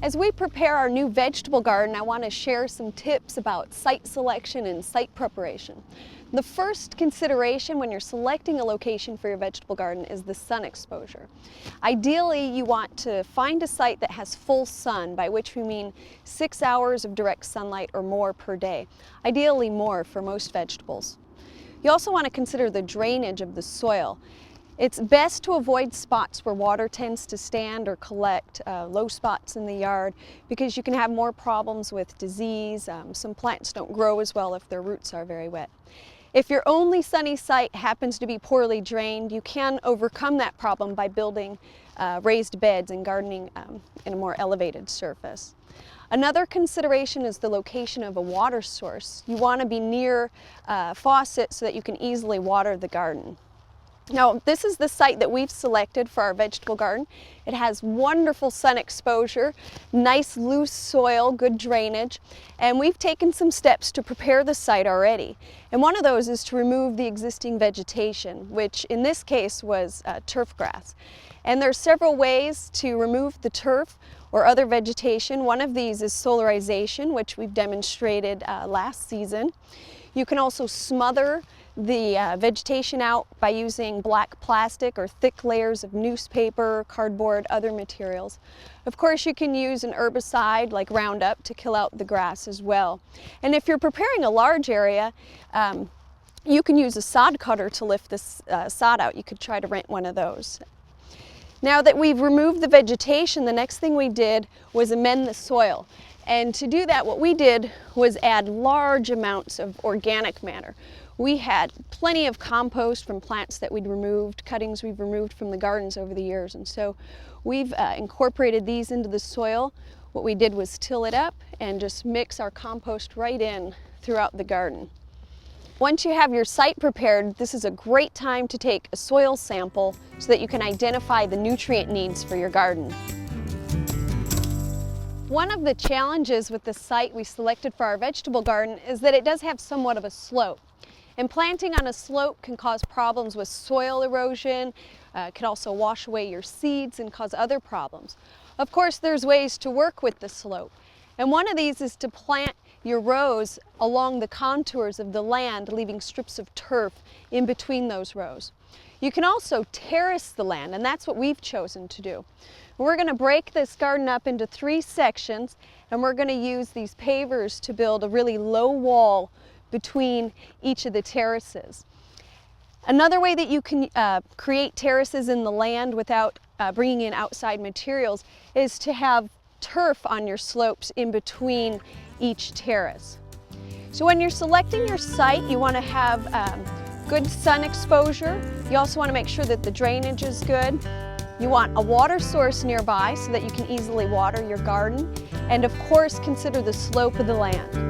As we prepare our new vegetable garden, I want to share some tips about site selection and site preparation. The first consideration when you're selecting a location for your vegetable garden is the sun exposure. Ideally, you want to find a site that has full sun, by which we mean 6 hours of direct sunlight or more per day. Ideally more for most vegetables. You also want to consider the drainage of the soil. It's best to avoid spots where water tends to stand or collect, low spots in the yard, because you can have more problems with disease. Some plants don't grow as well if their roots are very wet. If your only sunny site happens to be poorly drained, you can overcome that problem by building raised beds and gardening in a more elevated surface. Another consideration is the location of a water source. You want to be near faucets so that you can easily water the garden. Now, this is the site that we've selected for our vegetable garden. It has wonderful sun exposure, nice loose soil, good drainage, and we've taken some steps to prepare the site already. And one of those is to remove the existing vegetation, which in this case was turf grass. And there are several ways to remove the turf or other vegetation. One of these is solarization, which we've demonstrated last season. You can also smother the vegetation out by using black plastic or thick layers of newspaper, cardboard, other materials. Of course, you can use an herbicide like Roundup to kill out the grass as well. And if you're preparing a large area, you can use a sod cutter to lift this sod out. You could try to rent one of those. Now that we've removed the vegetation, the next thing we did was amend the soil. And to do that, what we did was add large amounts of organic matter. We had plenty of compost from plants that we'd removed, cuttings we've removed from the gardens over the years, and so we've incorporated these into the soil. What we did was till it up and just mix our compost right in throughout the garden. Once you have your site prepared, this is a great time to take a soil sample so that you can identify the nutrient needs for your garden. One of the challenges with the site we selected for our vegetable garden is that it does have somewhat of a slope. And planting on a slope can cause problems with soil erosion, can also wash away your seeds and cause other problems. Of course, there's ways to work with the slope. And one of these is to plant your rows along the contours of the land, leaving strips of turf in between those rows. You can also terrace the land, and that's what we've chosen to do. We're going to break this garden up into 3 sections, and we're going to use these pavers to build a really low wall between each of the terraces. Another way that you can create terraces in the land without bringing in outside materials is to have turf on your slopes in between each terrace. So when you're selecting your site, you want to have good sun exposure. You also want to make sure that the drainage is good. You want a water source nearby so that you can easily water your garden. And of course, consider the slope of the land.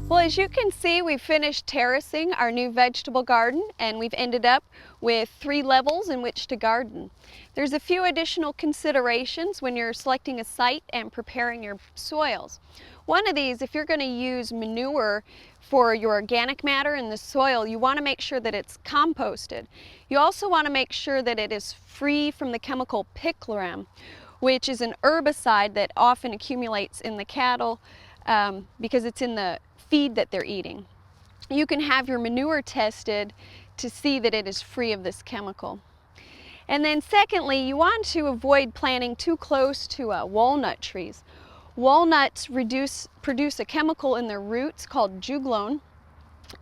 Well, as you can see, we've finished terracing our new vegetable garden, and we've ended up with 3 levels in which to garden. There's a few additional considerations when you're selecting a site and preparing your soils. One of these, if you're going to use manure for your organic matter in the soil, you want to make sure that it's composted. You also want to make sure that it is free from the chemical picloram, which is an herbicide that often accumulates in the cattle because it's in the feed that they're eating. You can have your manure tested to see that it is free of this chemical. And then secondly, you want to avoid planting too close to walnut trees. Walnuts produce a chemical in their roots called juglone,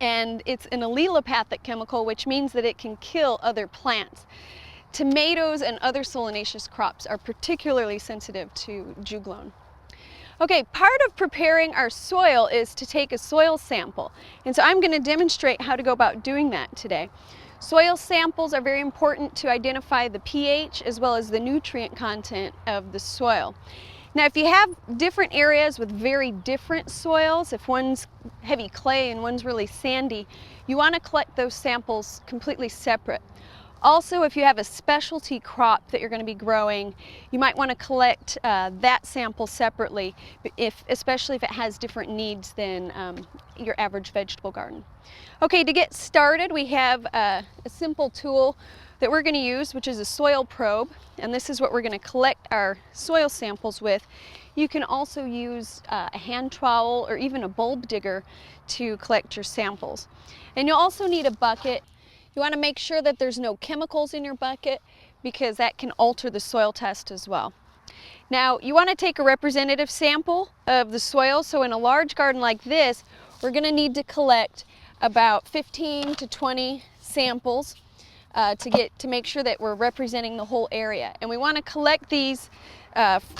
and it's an allelopathic chemical, which means that it can kill other plants. Tomatoes and other solanaceous crops are particularly sensitive to juglone. Okay, part of preparing our soil is to take a soil sample, and so I'm going to demonstrate how to go about doing that today. Soil samples are very important to identify the pH as well as the nutrient content of the soil. Now, if you have different areas with very different soils, if one's heavy clay and one's really sandy, you want to collect those samples completely separate. Also, if you have a specialty crop that you're going to be growing, you might want to collect that sample separately, especially if it has different needs than your average vegetable garden. Okay, to get started, we have a simple tool that we're going to use, which is a soil probe, and this is what we're going to collect our soil samples with. You can also use a hand trowel or even a bulb digger to collect your samples. And you'll also need a bucket. You want to make sure that there's no chemicals in your bucket because that can alter the soil test as well. Now, you want to take a representative sample of the soil. So in a large garden like this, we're going to need to collect about 15 to 20 samples to make sure that we're representing the whole area. And we want to collect these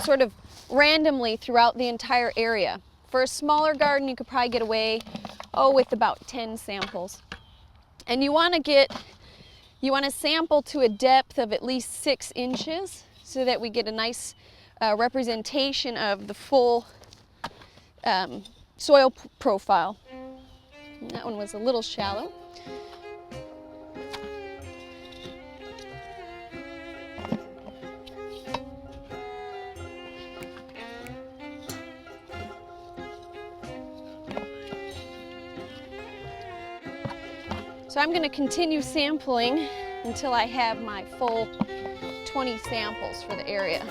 sort of randomly throughout the entire area. For a smaller garden, you could probably get away with about 10 samples. And you want to sample to a depth of at least 6 inches so that we get a nice representation of the full soil profile. And that one was a little shallow. So I'm going to continue sampling until I have my full 20 samples for the area.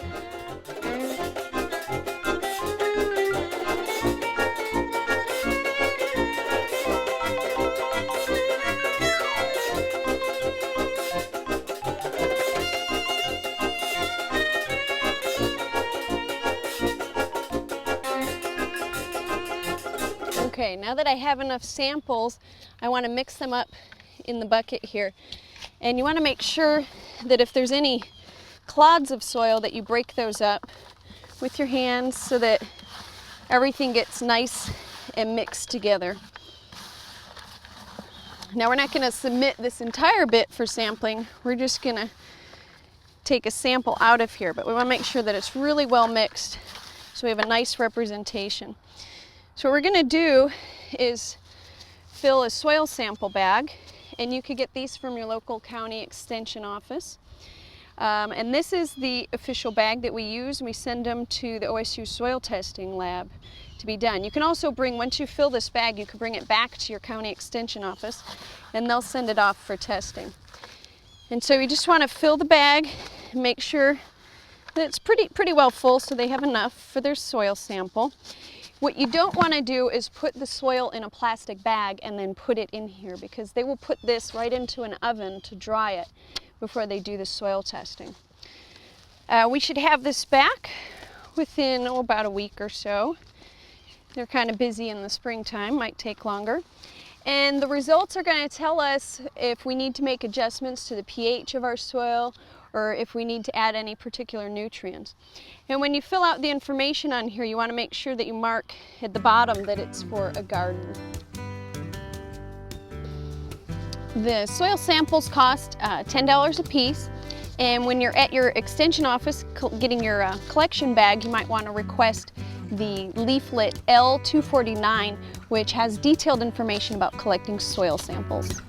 Okay, now that I have enough samples, I want to mix them up in the bucket here. And you want to make sure that if there's any clods of soil that you break those up with your hands so that everything gets nice and mixed together. Now we're not going to submit this entire bit for sampling. We're just going to take a sample out of here, but we want to make sure that it's really well mixed so we have a nice representation. So what we're going to do is fill a soil sample bag, and you could get these from your local county extension office. And this is the official bag that we use, and we send them to the OSU soil testing lab to be done. You can also once you fill this bag, you can bring it back to your county extension office, and they'll send it off for testing. And so you just want to fill the bag and make sure that it's pretty well full so they have enough for their soil sample. What you don't want to do is put the soil in a plastic bag and then put it in here, because they will put this right into an oven to dry it before they do the soil testing. We should have this back within about a week or so. They're kind of busy in the springtime, might take longer. And the results are going to tell us if we need to make adjustments to the pH of our soil or if we need to add any particular nutrients. And when you fill out the information on here, you want to make sure that you mark at the bottom that it's for a garden. The soil samples cost $10 a piece, and when you're at your extension office getting your collection bag, you might want to request the leaflet L249, which has detailed information about collecting soil samples.